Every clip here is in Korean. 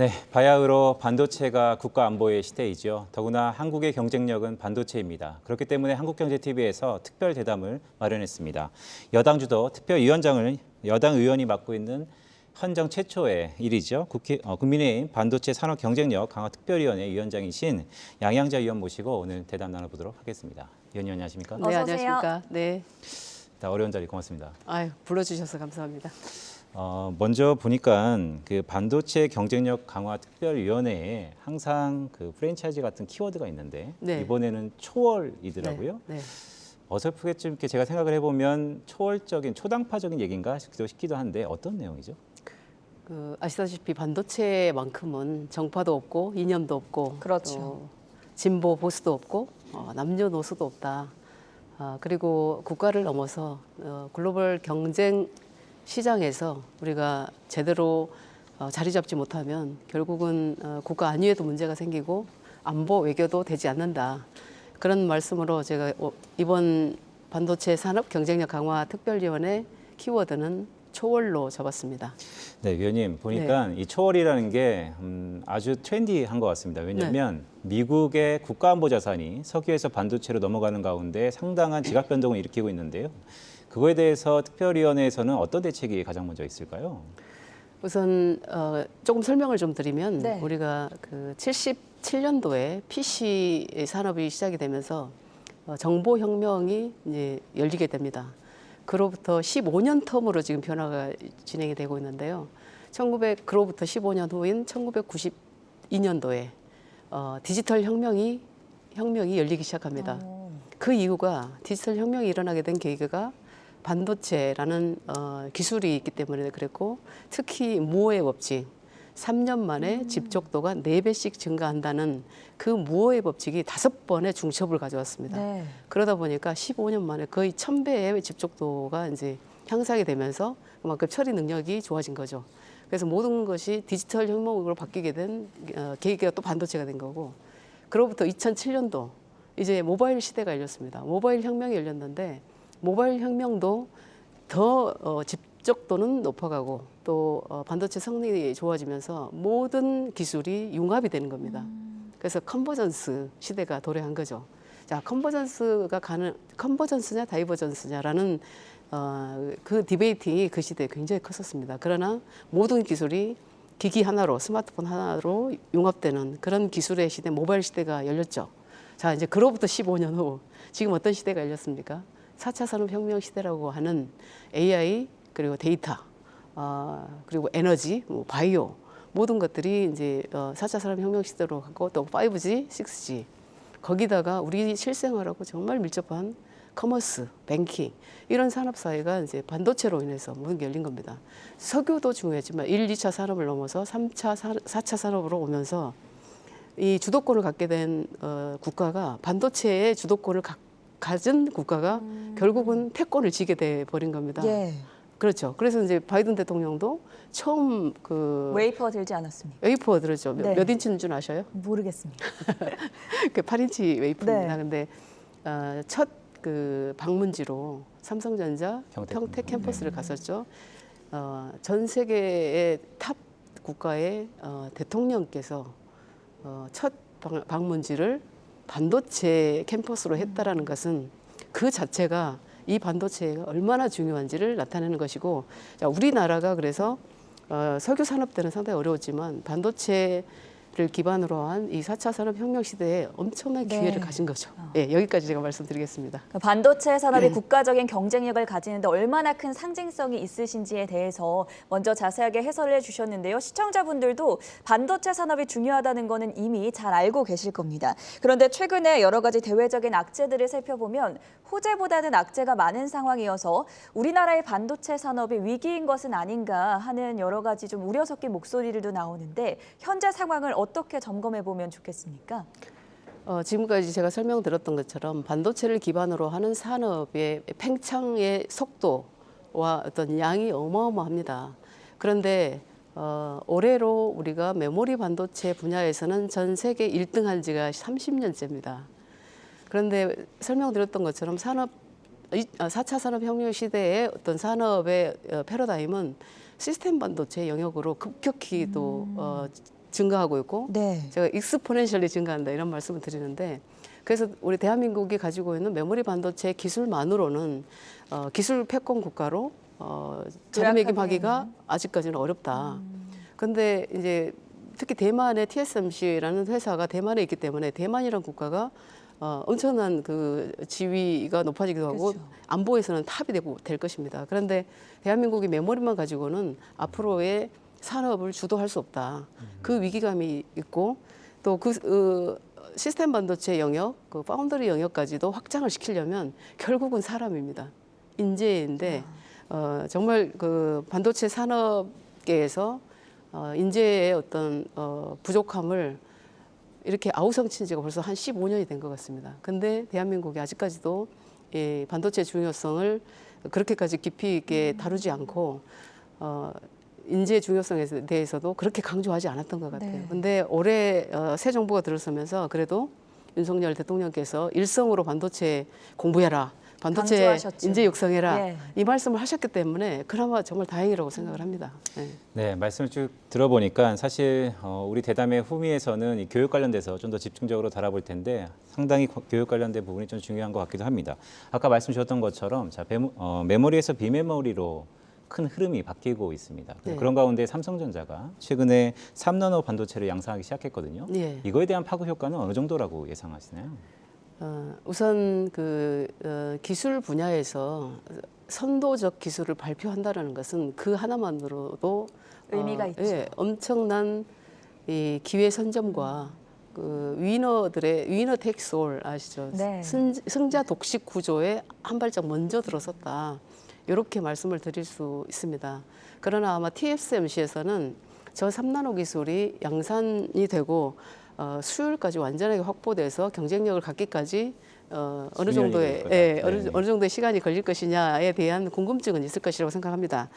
네, 바야흐로 반도체가 국가 안보의 시대이죠. 더구나 한국의 경쟁력은 반도체입니다. 그렇기 때문에 한국경제TV에서 특별 대담을 마련했습니다. 여당 주도 특별위원장을 여당 의원이 맡고 있는 헌정 최초의 일이죠. 국민의힘 반도체 산업 경쟁력 강화 특별위원회 위원장이신 양양자 의원 모시고 오늘 대담 나눠보도록 하겠습니다. 의원님 안녕하십니까? 네, 안녕하십니까? 네. 어려운 자리 고맙습니다. 불러주셔서 감사합니다. 먼저 보니까 그 반도체 경쟁력 강화 특별위원회에 항상 그 프랜차이즈 같은 키워드가 있는데 네. 이번에는 초월이더라고요. 네. 어설프게 좀 이렇게 제가 생각을 해보면 초월적인 초당파적인 얘기인가 싶기도 한데 어떤 내용이죠? 아시다시피 반도체만큼은 정파도 없고 이념도 없고 그렇죠. 진보 보수도 없고 남녀노소도 없다. 그리고 국가를 넘어서 글로벌 경쟁 시장에서 우리가 제대로 자리 잡지 못하면 결국은 국가 안위에도 문제가 생기고 안보 외교도 되지 않는다. 그런 말씀으로 제가 이번 반도체 산업 경쟁력 강화 특별위원회 키워드는 초월로 잡았습니다. 네, 위원님 보니까 이 초월이라는 게 아주 트렌디한 것 같습니다. 왜냐하면 미국의 국가안보 자산이 석유에서 반도체로 넘어가는 가운데 상당한 지각 변동을 일으키고 있는데요. 그거에 대해서 특별위원회에서는 어떤 대책이 가장 먼저 있을까요? 우선 조금 설명을 좀 드리면 네. 우리가 그 77년도에 PC 산업이 시작이 되면서 정보혁명이 이제 열리게 됩니다. 그로부터 15년 텀으로 지금 변화가 진행이 되고 있는데요. 그로부터 15년 후인 1992년도에 디지털 혁명이 열리기 시작합니다. 그 이유가 디지털 혁명이 일어나게 된 계기가 반도체라는 기술이 있기 때문에 그랬고, 특히 무어의 법칙, 3년 만에 집적도가 4배씩 증가한다는 그 무어의 법칙이 5번의 중첩을 가져왔습니다. 네. 그러다 보니까 15년 만에 거의 1000배의 집적도가 이제 향상이 되면서 그만큼 처리 능력이 좋아진 거죠. 그래서 모든 것이 디지털 혁명으로 바뀌게 된 계기가 또 반도체가 된 거고, 그로부터 2007년도 이제 모바일 시대가 열렸습니다. 모바일 혁명이 열렸는데 모바일 혁명도 더 집적도는 높아가고 또 반도체 성능이 좋아지면서 모든 기술이 융합이 되는 겁니다. 그래서 컨버전스 시대가 도래한 거죠. 자, 컨버전스냐 다이버전스냐라는 그 디베이팅이 그 시대에 굉장히 컸었습니다. 그러나 모든 기술이 기기 하나로, 스마트폰 하나로 융합되는 그런 기술의 시대, 모바일 시대가 열렸죠. 자, 이제 그로부터 15년 후 지금 어떤 시대가 열렸습니까? 4차 산업혁명 시대라고 하는 AI 그리고 데이터 그리고 에너지, 바이오 모든 것들이 이제 4차 산업혁명 시대로 가고 또 5G, 6G 거기다가 우리 실생활하고 정말 밀접한 커머스, 뱅킹 이런 산업 사회가 이제 반도체로 인해서 모든 게 열린 겁니다. 석유도 중요했지만 1, 2차 산업을 넘어서 3차, 4차 산업으로 오면서 이 주도권을 갖게 된 국가가 반도체의 주도권을 가진 국가가 결국은 패권을 지게 돼 버린 겁니다. 예. 그렇죠. 그래서 이제 바이든 대통령도 처음 웨이퍼 들지 않았습니까? 웨이퍼 들었죠. 네. 몇 인치인 줄 아셔요? 모르겠습니다. 그 8인치 웨이퍼입니다. 네. 근데 첫 그 방문지로 삼성전자 평택 캠퍼스를 갔었죠. 전 세계의 탑 국가의 대통령께서 첫 방문지를 반도체 캠퍼스로 했다라는 것은 그 자체가 이 반도체가 얼마나 중요한지를 나타내는 것이고, 자, 우리나라가 그래서 석유 산업 때는 상당히 어려웠지만 반도체를 기반으로 한 이 4차 산업혁명 시대에 엄청난 기회를 가진 거죠. 예, 여기까지 제가 말씀드리겠습니다. 반도체 산업이 국가적인 경쟁력을 가지는데 얼마나 큰 상징성이 있으신지에 대해서 먼저 자세하게 해설을 해주셨는데요. 시청자분들도 반도체 산업이 중요하다는 거는 이미 잘 알고 계실 겁니다. 그런데 최근에 여러 가지 대외적인 악재들을 살펴보면 호재보다는 악재가 많은 상황이어서 우리나라의 반도체 산업이 위기인 것은 아닌가 하는 여러 가지 좀 우려 섞인 목소리들도 나오는데 현재 상황을 어떻게 점검해 보면 좋겠습니까? 지금까지 제가 설명드렸던 것처럼 반도체를 기반으로 하는 산업의 팽창의 속도와 어떤 양이 어마어마합니다. 그런데 올해로 우리가 메모리 반도체 분야에서는 전 세계 1등한 지가 30년째입니다. 그런데 설명드렸던 것처럼 4차 산업혁명 시대의 어떤 산업의 패러다임은 시스템 반도체 영역으로 급격히 또 증가하고 있고 네. 제가 익스포넨셜리 증가한다 이런 말씀을 드리는데 그래서 우리 대한민국이 가지고 있는 메모리 반도체 기술만으로는 기술 패권 국가로 자리매김하기가 아직까지는 어렵다. 근데 이제 특히 대만의 TSMC라는 회사가 대만에 있기 때문에 대만이라는 국가가 엄청난 그 지위가 높아지기도 하고 그렇죠. 안보에서는 탑이 될 것입니다. 그런데 대한민국이 메모리만 가지고는 앞으로의 산업을 주도할 수 없다. 그 위기감이 있고 또 그 시스템 반도체 영역, 그 파운더리 영역까지도 확장을 시키려면 결국은 사람입니다. 인재인데 정말 그 반도체 산업계에서 인재의 어떤 부족함을 이렇게 아우성친 지가 벌써 한 15년이 된 것 같습니다. 근데 대한민국이 아직까지도 이 반도체 중요성을 그렇게까지 깊이 있게 다루지 않고 인재 중요성에 대해서도 그렇게 강조하지 않았던 것 같아요. 네. 근데 올해 새 정부가 들어서면서 그래도 윤석열 대통령께서 일성으로 반도체 공부해라. 반도체 강조하셨죠. 인재 육성해라. 예. 이 말씀을 하셨기 때문에 그나마 정말 다행이라고 생각을 합니다. 네. 네, 말씀을 쭉 들어보니까 사실 우리 대담의 후미에서는 이 교육 관련돼서 좀 더 집중적으로 다뤄볼 텐데 상당히 교육 관련된 부분이 좀 중요한 것 같기도 합니다. 아까 말씀 주셨던 것처럼 자, 메모리에서 비메모리로 큰 흐름이 바뀌고 있습니다. 네. 그런 가운데 삼성전자가 최근에 3나노 반도체를 양산하기 시작했거든요. 네. 이거에 대한 파급 효과는 어느 정도라고 예상하시나요? 우선 그 기술 분야에서 선도적 기술을 발표한다라는 것은 그 하나만으로도 의미가 있죠. 예, 엄청난 이 기회 선점과 그 위너 텍스 올 아시죠? 네. 승자 독식 구조에 한 발짝 먼저 들어섰다. 이렇게 말씀을 드릴 수 있습니다. 그러나 아마 TSMC에서는 저 3나노 기술이 양산이 되고 수율까지 완전하게 확보돼서 경쟁력을 갖기까지 어느 정도의 어느 정도의 시간이 걸릴 것이냐에 대한 궁금증은 있을 것이라고 생각합니다.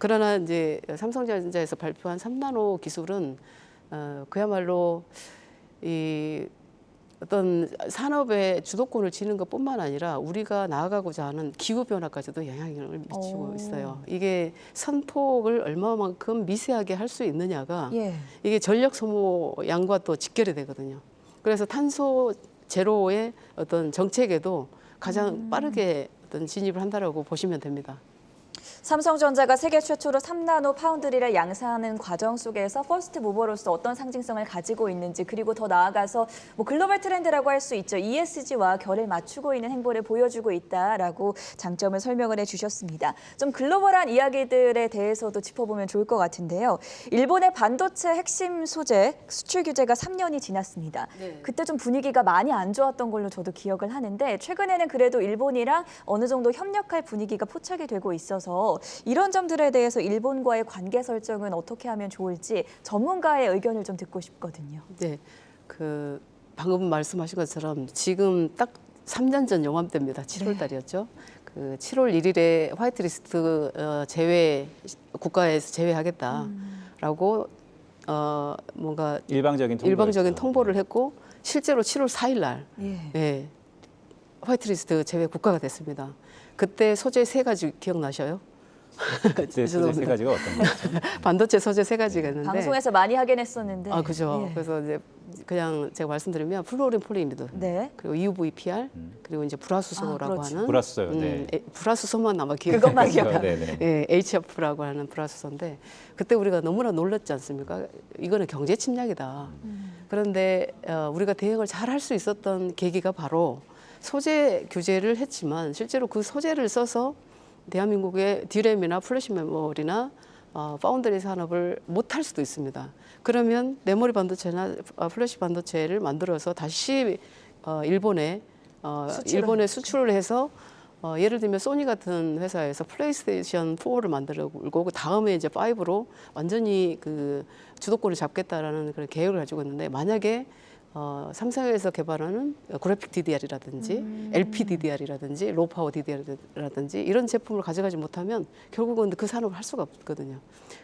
그러나 이제 삼성전자에서 발표한 3나노 기술은 그야말로 이 어떤 산업의 주도권을 쥐는 것뿐만 아니라 우리가 나아가고자 하는 기후 변화까지도 영향을 미치고 있어요. 이게 선폭을 얼마만큼 미세하게 할 수 있느냐가 예. 이게 전력 소모량과 또 직결이 되거든요. 그래서 탄소 제로의 어떤 정책에도 가장 빠르게 어떤 진입을 한다라고 보시면 됩니다. 삼성전자가 세계 최초로 3나노 파운드리를 양산하는 과정 속에서 퍼스트 무버로서 어떤 상징성을 가지고 있는지 그리고 더 나아가서 뭐 글로벌 트렌드라고 할 수 있죠. ESG와 결을 맞추고 있는 행보를 보여주고 있다라고 장점을 설명을 해주셨습니다. 좀 글로벌한 이야기들에 대해서도 짚어보면 좋을 것 같은데요. 일본의 반도체 핵심 소재 수출 규제가 3년이 지났습니다. 네. 그때 좀 분위기가 많이 안 좋았던 걸로 저도 기억을 하는데 최근에는 그래도 일본이랑 어느 정도 협력할 분위기가 포착이 되고 있어서 이런 점들에 대해서 일본과의 관계 설정은 어떻게 하면 좋을지 전문가의 의견을 좀 듣고 싶거든요. 네, 그 방금 말씀하신 것처럼 지금 딱 3년 전 요맘때입니다. 7월 달이었죠. 그 7월 1일에 화이트리스트 제외 국가에서 제외하겠다라고 뭔가 일방적인 통보를 했고 실제로 7월 4일 날 예, 화이트리스트 제외 국가가 됐습니다. 그때 소재 3가지 기억나셔요? 그때 소재 3가지가 어떤 거죠? 반도체 소재 3가지가 있는데 방송에서 많이 하긴 했었는데. 아 그죠. 예. 그래서 이제 그냥 제가 말씀드리면 플루오린 폴리미드 네. 그리고 EUVPR 그리고 이제 불화수소라고 그렇죠. 하는 불화수소요. 네. 불화수소만 아마 기억 그것만 기억. 네네. 예, HF라고 하는 불화수소인데 그때 우리가 너무나 놀랐지 않습니까? 이거는 경제 침략이다. 그런데 우리가 대응을 잘 할 수 있었던 계기가 바로 소재 규제를 했지만 실제로 그 소재를 써서 대한민국의 디램이나 플래시 메모리나 파운드리 산업을 못할 수도 있습니다. 그러면 메모리 반도체나 플래시 반도체를 만들어서 다시 일본에 수출을 해서 예를 들면 소니 같은 회사에서 플레이스테이션 4를 만들고 그 다음에 이제 5로 완전히 그 주도권을 잡겠다라는 그런 계획을 가지고 있는데 만약에 삼성에서 개발하는 그래픽 DDR이라든지 LP DDR이라든지 로우 파워 DDR이라든지 이런 제품을 가져가지 못하면 결국은 그 산업을 할 수가 없거든요.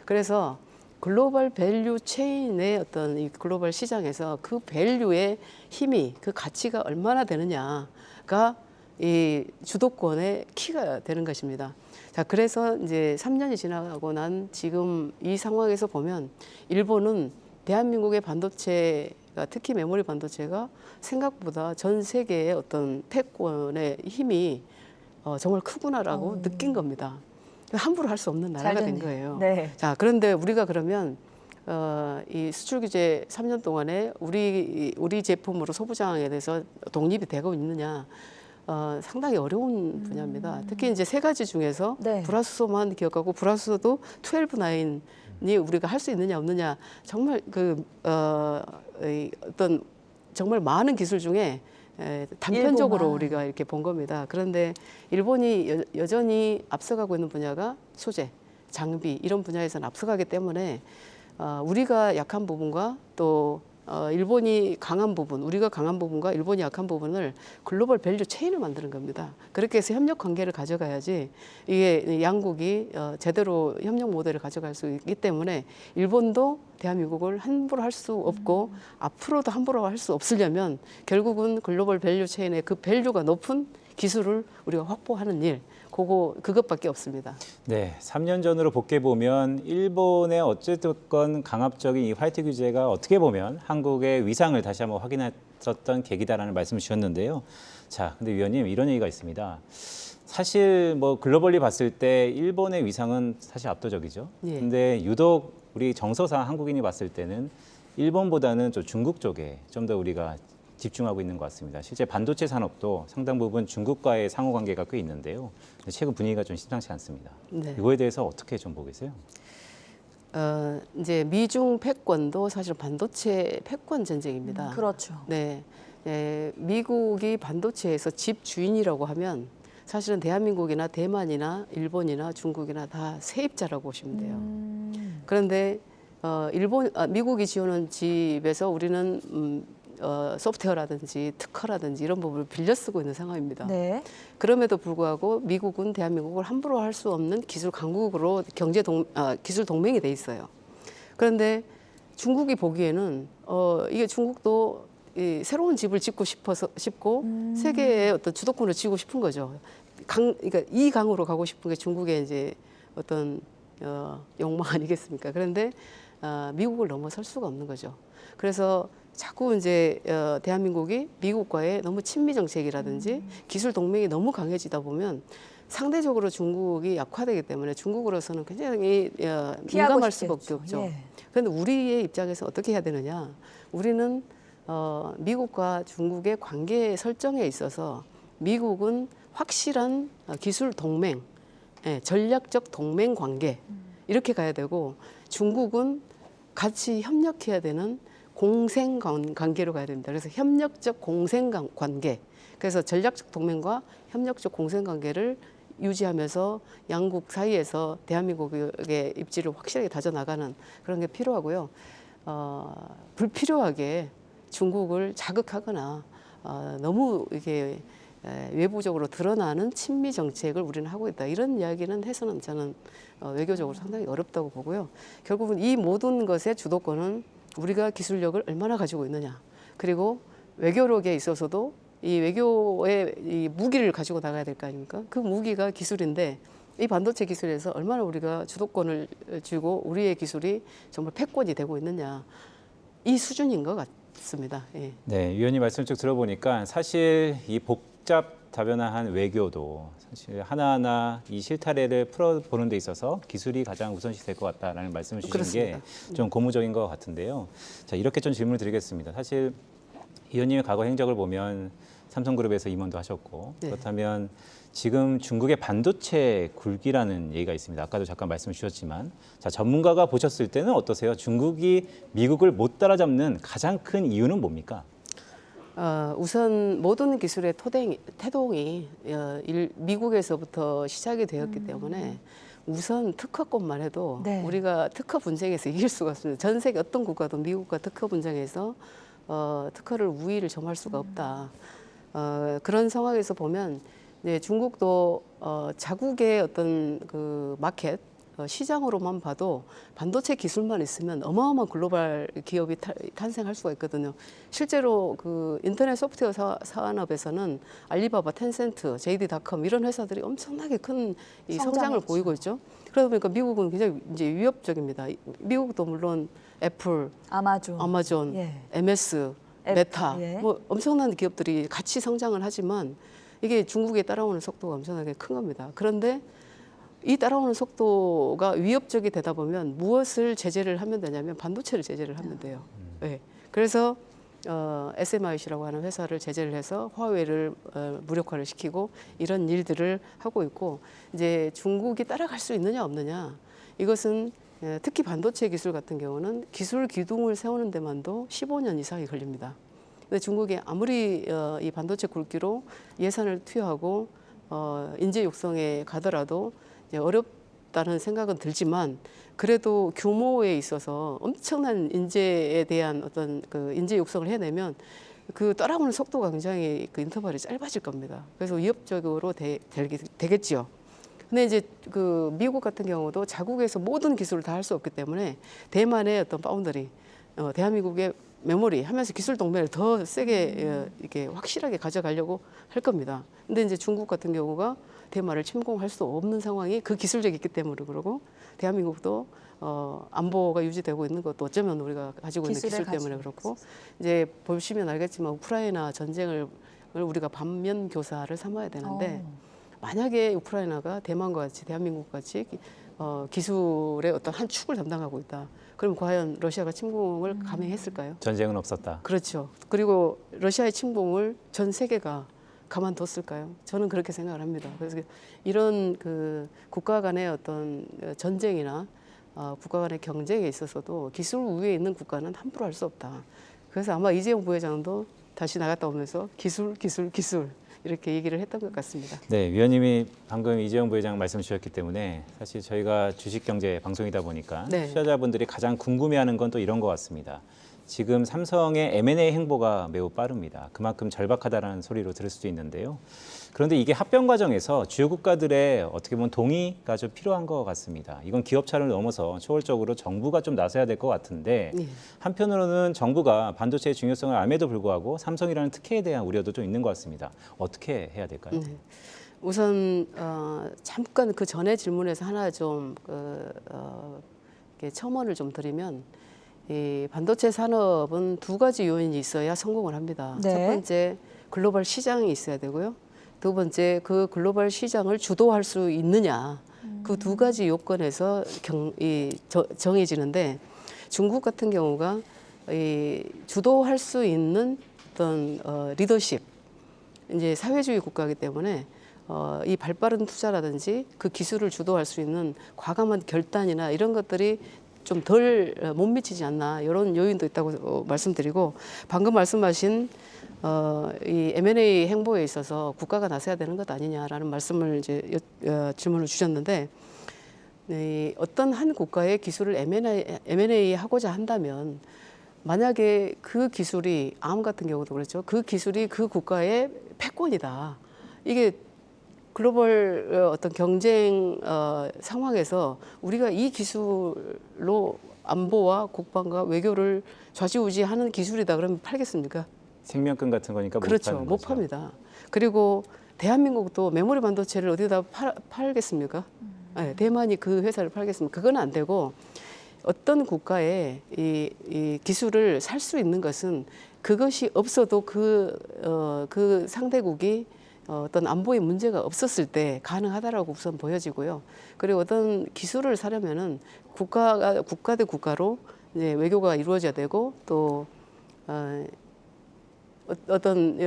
그래서 글로벌 밸류 체인의 어떤 이 글로벌 시장에서 그 밸류의 힘이 그 가치가 얼마나 되느냐가 이 주도권의 키가 되는 것입니다. 자, 그래서 이제 3년이 지나고 난 지금 이 상황에서 보면 일본은 대한민국의 반도체가 특히 메모리 반도체가 생각보다 전 세계의 어떤 패권의 힘이 정말 크구나라고 느낀 겁니다. 함부로 할 수 없는 나라가 된 거예요. 네. 자, 그런데 우리가 그러면 이 수출 규제 3년 동안에 우리 제품으로 소부장에 대해서 독립이 되고 있느냐? 상당히 어려운 분야입니다. 특히 이제 세 가지 중에서 네. 불화수소만 기억하고 불화수소도 12-9이 우리가 할 수 있느냐 없느냐 정말 어떤 정말 많은 기술 중에 단편적으로 일부만. 우리가 이렇게 본 겁니다. 그런데 일본이 여전히 앞서가고 있는 분야가 소재, 장비 이런 분야에서는 앞서가기 때문에 우리가 약한 부분과 또 일본이 강한 부분, 우리가 강한 부분과 일본이 약한 부분을 글로벌 밸류 체인을 만드는 겁니다. 그렇게 해서 협력 관계를 가져가야지 이게 양국이 제대로 협력 모델을 가져갈 수 있기 때문에 일본도 대한민국을 함부로 할 수 없고 앞으로도 함부로 할 수 없으려면 결국은 글로벌 밸류 체인의 그 밸류가 높은 기술을 우리가 확보하는 일, 그것밖에 없습니다. 네, 3년 전으로 복귀해 보면 일본의 어쨌든 강압적인 이 화이트 규제가 어떻게 보면 한국의 위상을 다시 한번 확인했었던 계기다라는 말씀을 주셨는데요. 자, 근데 위원님 이런 얘기가 있습니다. 사실 뭐 글로벌리 봤을 때 일본의 위상은 사실 압도적이죠. 예. 근데 유독 우리 정서상 한국인이 봤을 때는 일본보다는 좀 중국 쪽에 좀 더 우리가 집중하고 있는 것 같습니다. 실제 반도체 산업도 상당 부분 중국과의 상호 관계가 꽤 있는데요. 최근 분위기가 좀 심상치 않습니다. 네. 이거에 대해서 어떻게 좀 보고 계세요? 이제 미중 패권도 사실 반도체 패권 전쟁입니다. 그렇죠. 네, 미국이 반도체에서 집 주인이라고 하면 사실은 대한민국이나 대만이나 일본이나 중국이나 다 세입자라고 보시면 돼요. 그런데 미국이 지어놓은 집에서 우리는 소프트웨어라든지 특허라든지 이런 부분을 빌려 쓰고 있는 상황입니다. 네. 그럼에도 불구하고 미국은 대한민국을 함부로 할 수 없는 기술 강국으로 기술 동맹이 돼 있어요. 그런데 중국이 보기에는 이게 중국도 이 새로운 집을 짓고 싶고 세계의 어떤 주도권을 쥐고 싶은 거죠. 그러니까 이 강으로 가고 싶은 게 중국의 이제 어떤 욕망 아니겠습니까? 그런데 미국을 넘어설 수가 없는 거죠. 그래서 자꾸 이제 대한민국이 미국과의 너무 친미 정책이라든지 기술 동맹이 너무 강해지다 보면 상대적으로 중국이 약화되기 때문에 중국으로서는 굉장히 민감할 수밖에 없죠. 예. 그런데 우리의 입장에서 어떻게 해야 되느냐? 우리는 미국과 중국의 관계 설정에 있어서 미국은 확실한 기술 동맹, 전략적 동맹 관계 이렇게 가야 되고 중국은 같이 협력해야 되는 공생 관계로 가야 됩니다. 그래서 협력적 공생 관계. 그래서 전략적 동맹과 협력적 공생 관계를 유지하면서 양국 사이에서 대한민국의 입지를 확실하게 다져나가는 그런 게 필요하고요. 불필요하게 중국을 자극하거나 너무 이게 외부적으로 드러나는 친미 정책을 우리는 하고 있다. 이런 이야기는 해서는 저는 외교적으로 상당히 어렵다고 보고요. 결국은 이 모든 것의 주도권은 우리가 기술력을 얼마나 가지고 있느냐. 그리고 외교력에 있어서도 이 외교의 이 무기를 가지고 나가야 될 거 아닙니까? 그 무기가 기술인데 이 반도체 기술에서 얼마나 우리가 주도권을 쥐고 우리의 기술이 정말 패권이 되고 있느냐. 이 수준인 것 같습니다. 예. 네, 위원님 말씀 쭉 들어보니까 사실 이 복잡다변화한 외교도 사실 하나하나 이 실타래를 풀어보는 데 있어서 기술이 가장 우선시 될 것 같다라는 말씀을 주신 게 좀 고무적인 것 같은데요. 자, 이렇게 좀 질문을 드리겠습니다. 사실 위원님의 과거 행적을 보면 삼성그룹에서 임원도 하셨고 네. 그렇다면 지금 중국의 반도체 굴기라는 얘기가 있습니다. 아까도 잠깐 말씀 주셨지만 자, 전문가가 보셨을 때는 어떠세요? 중국이 미국을 못 따라잡는 가장 큰 이유는 뭡니까? 우선 모든 기술의 태동이 미국에서부터 시작이 되었기 때문에 우선 특허권만 해도 네. 우리가 특허 분쟁에서 이길 수가 없습니다. 전 세계 어떤 국가도 미국과 특허 분쟁에서 특허를 우위를 점할 수가 없다. 그런 상황에서 보면 중국도 자국의 어떤 그 마켓 시장으로만 봐도 반도체 기술만 있으면 어마어마한 글로벌 기업이 탄생할 수가 있거든요. 실제로 그 인터넷 소프트웨어 산업에서는 알리바바, 텐센트, JD.com 이런 회사들이 엄청나게 큰 이 성장을 성장했죠. 보이고 있죠. 그러다 보니까 미국은 굉장히 이제 위협적입니다. 미국도 물론 애플, 아마존, 예. MS, 메타 예. 뭐 엄청난 기업들이 같이 성장을 하지만 이게 중국에 따라오는 속도가 엄청나게 큰 겁니다. 그런데 이 따라오는 속도가 위협적이 되다 보면 무엇을 제재를 하면 되냐면 반도체를 제재를 하면 돼요. 네. 그래서 SMIC라고 하는 회사를 제재를 해서 화웨이를 무력화를 시키고 이런 일들을 하고 있고 이제 중국이 따라갈 수 있느냐 없느냐 이것은 특히 반도체 기술 같은 경우는 기술 기둥을 세우는 데만도 15년 이상이 걸립니다. 근데 중국이 아무리 이 반도체 굵기로 예산을 투여하고 인재 육성에 가더라도 이제 어렵다는 생각은 들지만 그래도 규모에 있어서 엄청난 인재에 대한 어떤 그 인재 육성을 해내면 그 따라오는 속도가 굉장히 그 인터벌이 짧아질 겁니다. 그래서 위협적으로 되겠지요. 근데 이제 그 미국 같은 경우도 자국에서 모든 기술을 다 할 수 없기 때문에 대만의 어떤 파운더리, 대한민국의 메모리 하면서 기술 동맹을 더 세게 이렇게 확실하게 가져가려고 할 겁니다. 근데 이제 중국 같은 경우가 대만을 침공할 수 없는 상황이 그 기술력이 있기 때문에 그러고 대한민국도 안보가 유지되고 있는 것도 어쩌면 우리가 가지고 있는 기술 때문에 그렇고 이제 보시면 알겠지만 우크라이나 전쟁을 우리가 반면 교사를 삼아야 되는데 만약에 우크라이나가 대만과 같이 대한민국 같이 기술의 어떤 한 축을 담당하고 있다. 그럼 과연 러시아가 침공을 감행했을까요? 전쟁은 없었다. 그렇죠. 그리고 러시아의 침공을 전 세계가 가만뒀을까요? 저는 그렇게 생각을 합니다. 그래서 이런 그 국가 간의 어떤 전쟁이나 국가 간의 경쟁에 있어서도 기술 우위에 있는 국가는 함부로 할 수 없다. 그래서 아마 이재용 부회장도 다시 나갔다 오면서 기술 이렇게 얘기를 했던 것 같습니다. 네, 위원님이 방금 이재용 부회장 말씀 주셨기 때문에 사실 저희가 주식경제 방송이다 보니까 네. 투자자분들이 가장 궁금해하는 건 또 이런 것 같습니다. 지금 삼성의 M&A 행보가 매우 빠릅니다. 그만큼 절박하다는 소리로 들을 수도 있는데요. 그런데 이게 합병 과정에서 주요 국가들의 어떻게 보면 동의가 좀 필요한 것 같습니다. 이건 기업 차를 넘어서 초월적으로 정부가 좀 나서야 될 것 같은데 네. 한편으로는 정부가 반도체의 중요성을 알매도 불구하고 삼성이라는 특혜에 대한 우려도 좀 있는 것 같습니다. 어떻게 해야 될까요? 네. 우선 잠깐 그 전에 질문에서 하나 좀 이렇게 첨언을 좀 드리면 이 반도체 산업은 두 가지 요인이 있어야 성공을 합니다. 네. 첫 번째 글로벌 시장이 있어야 되고요. 두 번째 그 글로벌 시장을 주도할 수 있느냐. 그 두 가지 요건에서 정해지는데 중국 같은 경우가 주도할 수 있는 어떤 리더십, 이제 사회주의 국가이기 때문에 이 발빠른 투자라든지 그 기술을 주도할 수 있는 과감한 결단이나 이런 것들이 좀 덜 못 미치지 않나 이런 요인도 있다고 말씀드리고 방금 말씀하신 이 M&A 행보에 있어서 국가가 나서야 되는 것 아니냐라는 말씀을 이제 질문을 주셨는데 어떤 한 국가의 기술을 M&A 하고자 한다면 만약에 그 기술이 암 같은 경우도 그렇죠. 그 기술이 그 국가의 패권이다. 이게 글로벌 어떤 경쟁 상황에서 우리가 이 기술로 안보와 국방과 외교를 좌지우지하는 기술이다. 그러면 팔겠습니까? 생명권 같은 거니까 그렇죠. 못 파는 못 거죠. 팝니다. 그리고 대한민국도 메모리 반도체를 어디다 팔겠습니까? 네, 대만이 그 회사를 팔겠습니까? 그건 안 되고 어떤 국가에 이 기술을 살 수 있는 것은 그것이 없어도 그 상대국이 어떤 안보에 문제가 없었을 때 가능하다라고 우선 보여지고요. 그리고 어떤 기술을 사려면은 국가 대 국가로 이제 외교가 이루어져야 되고 또 어떤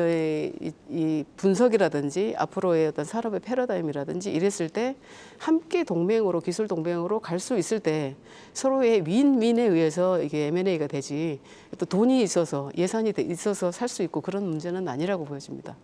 이 분석이라든지 앞으로의 어떤 산업의 패러다임이라든지 이랬을 때 함께 동맹으로 기술 동맹으로 갈 수 있을 때 서로의 윈윈에 의해서 이게 M&A가 되지 또 돈이 있어서 예산이 있어서 살 수 있고 그런 문제는 아니라고 보여집니다.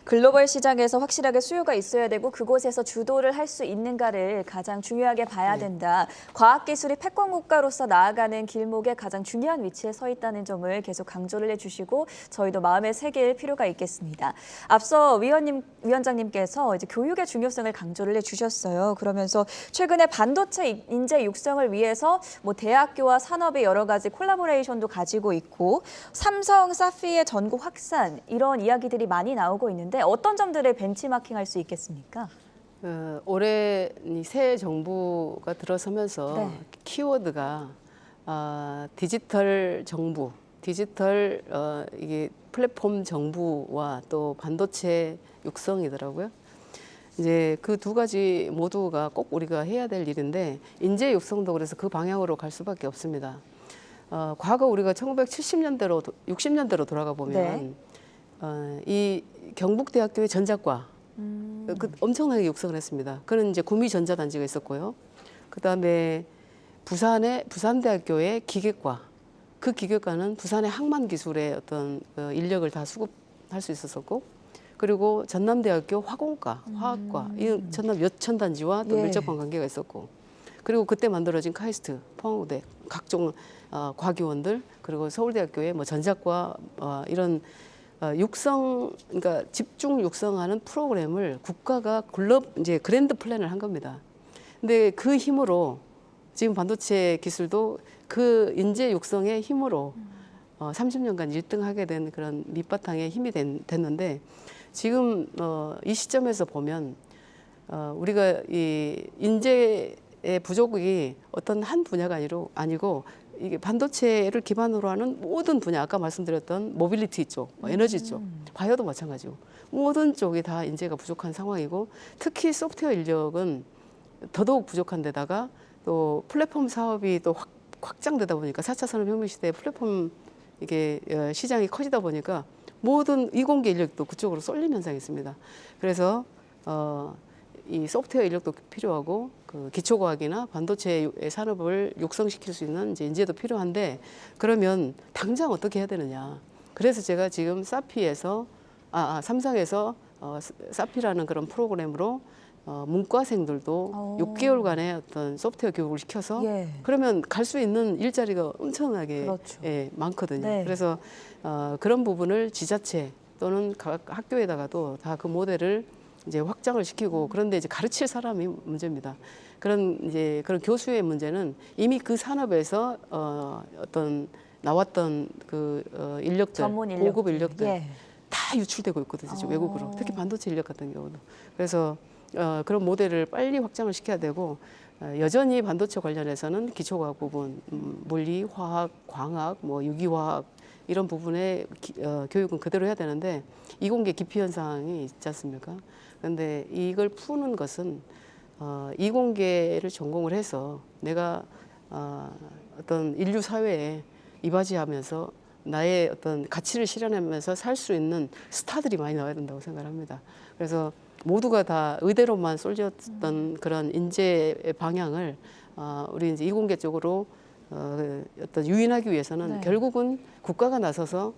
글로벌 시장에서 확실하게 수요가 있어야 되고 그곳에서 주도를 할 수 있는가를 가장 중요하게 봐야 된다. 과학기술이 패권 국가로서 나아가는 길목에 가장 중요한 위치에 서 있다는 점을 계속 강조를 해주시고 저희도 마음에 새길 필요가 있겠습니다. 앞서 위원장님께서 이제 교육의 중요성을 강조를 해주셨어요. 그러면서 최근에 반도체 인재 육성을 위해서 뭐 대학교와 산업의 여러 가지 콜라보레이션도 가지고 있고 삼성, 사피의 전국 확산 이런 이야기들이 많이 나오고 있는데 어떤 점들을 벤치마킹할 수 있겠습니까? 올해 새 정부가 들어서면서 네. 키워드가 디지털 정부, 디지털 이게 플랫폼 정부와 또 반도체 육성이더라고요. 이제 그 두 가지 모두가 꼭 우리가 해야 될 일인데 인재 육성도 그래서 그 방향으로 갈 수밖에 없습니다. 과거 우리가 1970년대로 60년대로 돌아가 보면 이 경북대학교의 전자과 그 엄청나게 육성을 했습니다. 그는 이제 구미전자단지가 있었고요. 그다음에 부산대학교의 기계과, 그 기계과는 부산의 항만기술의 어떤 인력을 다 수급할 수 있었었고, 그리고 전남대학교 화공과, 화학과, 이 전남 여천단지와 또 예. 밀접한 관계가 있었고, 그리고 그때 만들어진 카이스트, 포항우대, 각종 과기원들, 그리고 서울대학교의 뭐 전자과 이런 육성, 그러니까 집중 육성하는 프로그램을 국가가 이제 그랜드 플랜을 한 겁니다. 근데 그 힘으로 지금 반도체 기술도 그 인재 육성의 힘으로 30년간 1등하게 된 그런 밑바탕의 힘이 됐는데 지금 이 시점에서 보면 우리가 이 인재의 부족이 어떤 한 분야가 아니고 이게 반도체를 기반으로 하는 모든 분야, 아까 말씀드렸던 모빌리티 쪽, 에너지 쪽, 바이오도 마찬가지고 모든 쪽이 다 인재가 부족한 상황이고 특히 소프트웨어 인력은 더더욱 부족한 데다가 또 플랫폼 사업이 또 확장되다 보니까 4차 산업혁명 시대에 플랫폼 이게 시장이 커지다 보니까 모든 이공계 인력도 그쪽으로 쏠림 현상이 있습니다. 그래서 이 소프트웨어 인력도 필요하고 그 기초과학이나 반도체 산업을 육성시킬 수 있는 이제 인재도 필요한데 그러면 당장 어떻게 해야 되느냐. 그래서 제가 지금 사피에서 삼성에서 사피라는 그런 프로그램으로 문과생들도 6개월간의 어떤 소프트웨어 교육을 시켜서 그러면 갈 수 있는 일자리가 엄청나게 그렇죠. 많거든요. 네. 그래서 그런 부분을 지자체 또는 각 학교에다가도 다 그 모델을 이제 확장을 시키고 그런데 이제 가르칠 사람이 문제입니다. 그런 교수의 문제는 이미 그 산업에서 어떤 나왔던 그 인력들, 전문 인력들. 고급 인력들 예. 다 유출되고 있거든요. 지금 외국으로. 특히 반도체 인력 같은 경우도. 그래서 그런 모델을 빨리 확장을 시켜야 되고 여전히 반도체 관련해서는 기초과학 부분, 물리, 화학, 광학, 뭐 유기화학 이런 부분의 교육은 그대로 해야 되는데 이공계 기피 현상이 있지 않습니까? 그런데 이걸 푸는 것은 이공계를 전공을 해서 내가 어떤 인류 사회에 이바지하면서 나의 어떤 가치를 실현하면서 살 수 있는 스타들이 많이 나와야 된다고 생각합니다. 그래서 모두가 다 의대로만 쏠렸던 그런 인재의 방향을 우리 이제 이공계 쪽으로 어떤 유인하기 위해서는 결국은 국가가 나서서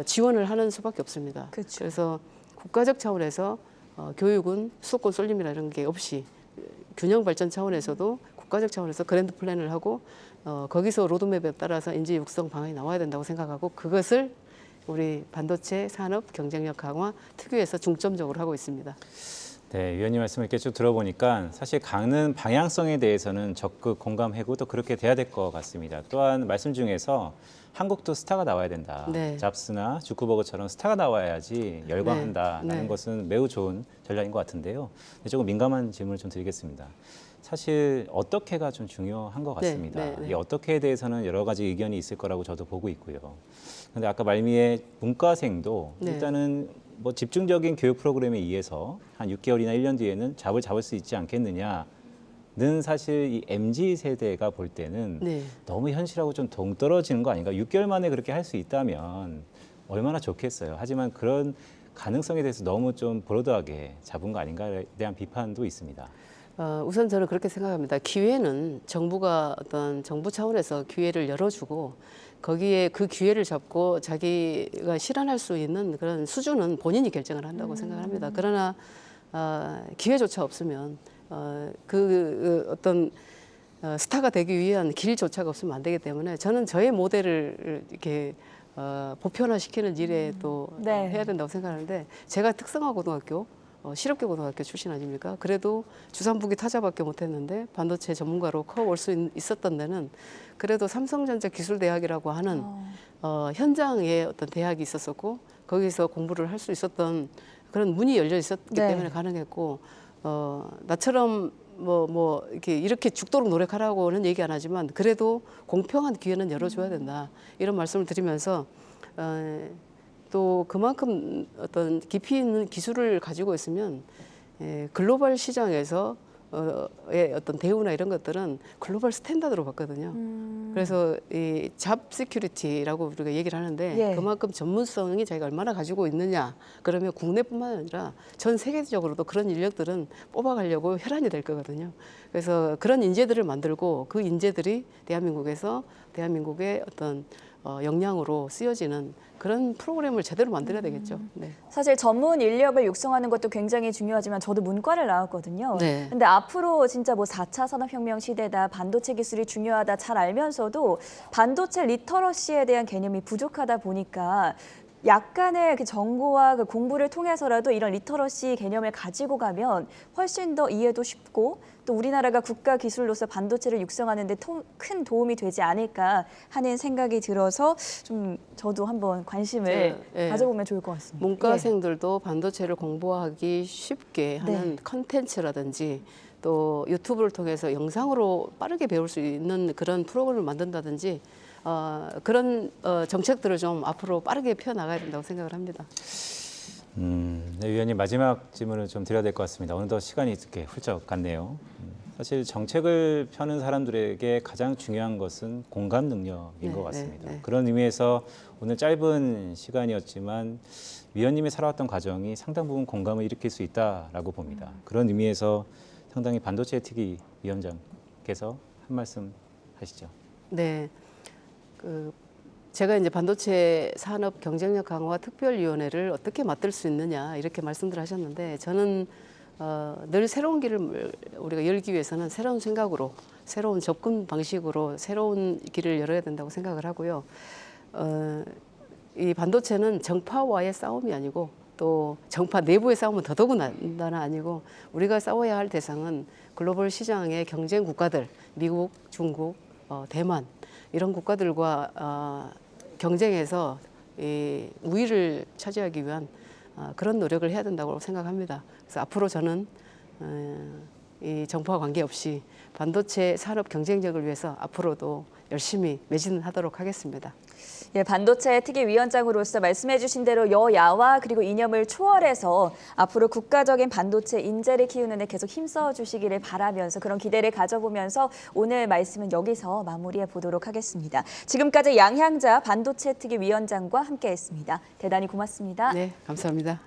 지원을 하는 수밖에 없습니다. 그렇죠. 그래서 국가적 차원에서 교육은 수도권 쏠림이나 이런 게 없이 균형 발전 차원에서도 국가적 차원에서 그랜드 플랜을 하고 거기서 로드맵에 따라서 인재 육성 방안이 나와야 된다고 생각하고 그것을 우리 반도체 산업 경쟁력 강화 특유에서 중점적으로 하고 있습니다. 네, 위원님 말씀을 이렇게 쭉 들어보니까 사실 가는 방향성에 대해서는 적극 공감하고 또 그렇게 돼야 될 것 같습니다. 또한 말씀 중에서 한국도 스타가 나와야 된다. 네. 잡스나 주크버그처럼 스타가 나와야지 열광한다라는 네. 것은 매우 좋은 전략인 것 같은데요. 조금 민감한 질문을 좀 드리겠습니다. 사실 어떻게가 좀 중요한 것 같습니다. 네. 이 어떻게에 대해서는 여러 가지 의견이 있을 거라고 저도 보고 있고요. 그런데 아까 말미에 문과생도 일단은 뭐 집중적인 교육 프로그램에 의해서 한 6개월이나 1년 뒤에는 잡을 수 있지 않겠느냐는 사실 이 MZ 세대가 볼 때는 너무 현실하고 좀 동떨어지는 거 아닌가? 6개월 만에 그렇게 할 수 있다면 얼마나 좋겠어요. 하지만 그런 가능성에 대해서 너무 좀 브로드하게 잡은 거 아닌가에 대한 비판도 있습니다. 우선 저는 그렇게 생각합니다. 기회는 정부가 어떤 정부 차원에서 기회를 열어주고 거기에 그 기회를 잡고 자기가 실현할 수 있는 그런 수준은 본인이 결정을 한다고 생각합니다. 그러나 기회조차 없으면 어떤 스타가 되기 위한 길조차가 없으면 안 되기 때문에 저는 저의 모델을 이렇게 보편화시키는 일에 또 네. 해야 된다고 생각하는데 제가 특성화고등학교 실업계 고등학교 출신 아닙니까? 그래도 주산부기 타자밖에 못했는데 반도체 전문가로 커올 수 있었던 데는 그래도 삼성전자 기술대학이라고 하는 현장에 어떤 대학이 있었었고 거기서 공부를 할 수 있었던 그런 문이 열려 있었기 네. 때문에 가능했고 나처럼 이렇게 죽도록 노력하라고는 얘기 안 하지만 그래도 공평한 기회는 열어줘야 된다 이런 말씀을 드리면서 또 그만큼 어떤 깊이 있는 기술을 가지고 있으면 글로벌 시장에서 어떤 대우나 이런 것들은 글로벌 스탠다드로 봤거든요. 그래서 이 잡 시큐리티라고 우리가 얘기를 하는데 예. 그만큼 전문성이 자기가 얼마나 가지고 있느냐. 그러면 국내뿐만 아니라 전 세계적으로도 그런 인력들은 뽑아가려고 혈안이 될 거거든요. 그래서 그런 인재들을 만들고 그 인재들이 대한민국의 어떤 역량으로 쓰여지는 그런 프로그램을 제대로 만들어야 되겠죠. 네. 사실 전문 인력을 육성하는 것도 굉장히 중요하지만 저도 문과를 나왔거든요. 네. 근데 앞으로 진짜 뭐 4차 산업혁명 시대다, 반도체 기술이 중요하다 잘 알면서도 반도체 리터러시에 대한 개념이 부족하다 보니까 약간의 그 정보와 그 공부를 통해서라도 이런 리터러시 개념을 가지고 가면 훨씬 더 이해도 쉽고 또 우리나라가 국가 기술로서 반도체를 육성하는 데 큰 도움이 되지 않을까 하는 생각이 들어서 좀 저도 한번 관심을 예. 가져보면 좋을 것 같습니다. 문과생들도 반도체를 공부하기 쉽게 하는 컨텐츠라든지 또 유튜브를 통해서 영상으로 빠르게 배울 수 있는 그런 프로그램을 만든다든지 그런 정책들을 좀 앞으로 빠르게 펴나가야 된다고 생각을 합니다. 네, 위원님 마지막 질문을 좀 드려야 될 것 같습니다. 어느덧 시간이 이렇게 훌쩍 갔네요. 사실 정책을 펴는 사람들에게 가장 중요한 것은 공감 능력인 것 같습니다. 그런 의미에서 오늘 짧은 시간이었지만 위원님이 살아왔던 과정이 상당 부분 공감을 일으킬 수 있다라고 봅니다. 그런 의미에서 상당히 반도체 특위 위원장께서 한 말씀 하시죠. 네. 제가 이제 반도체 산업 경쟁력 강화 특별위원회를 어떻게 맡을 수 있느냐 이렇게 말씀들 하셨는데 저는 늘 새로운 길을 우리가 열기 위해서는 새로운 생각으로 새로운 접근 방식으로 새로운 길을 열어야 된다고 생각을 하고요. 이 반도체는 정파와의 싸움이 아니고 또 정파 내부의 싸움은 더더군다나 아니고 우리가 싸워야 할 대상은 글로벌 시장의 경쟁 국가들 미국, 중국, 대만 이런 국가들과 경쟁해서 이 우위를 차지하기 위한 그런 노력을 해야 된다고 생각합니다. 그래서 앞으로 저는 이 정파와 관계없이 반도체 산업 경쟁력을 위해서 앞으로도 열심히 매진하도록 하겠습니다. 예, 반도체 특위위원장으로서 말씀해 주신 대로 여야와 그리고 이념을 초월해서 앞으로 국가적인 반도체 인재를 키우는 데 계속 힘써 주시기를 바라면서 그런 기대를 가져보면서 오늘 말씀은 여기서 마무리해 보도록 하겠습니다. 지금까지 양향자 반도체 특위위원장과 함께했습니다. 대단히 고맙습니다. 네, 감사합니다.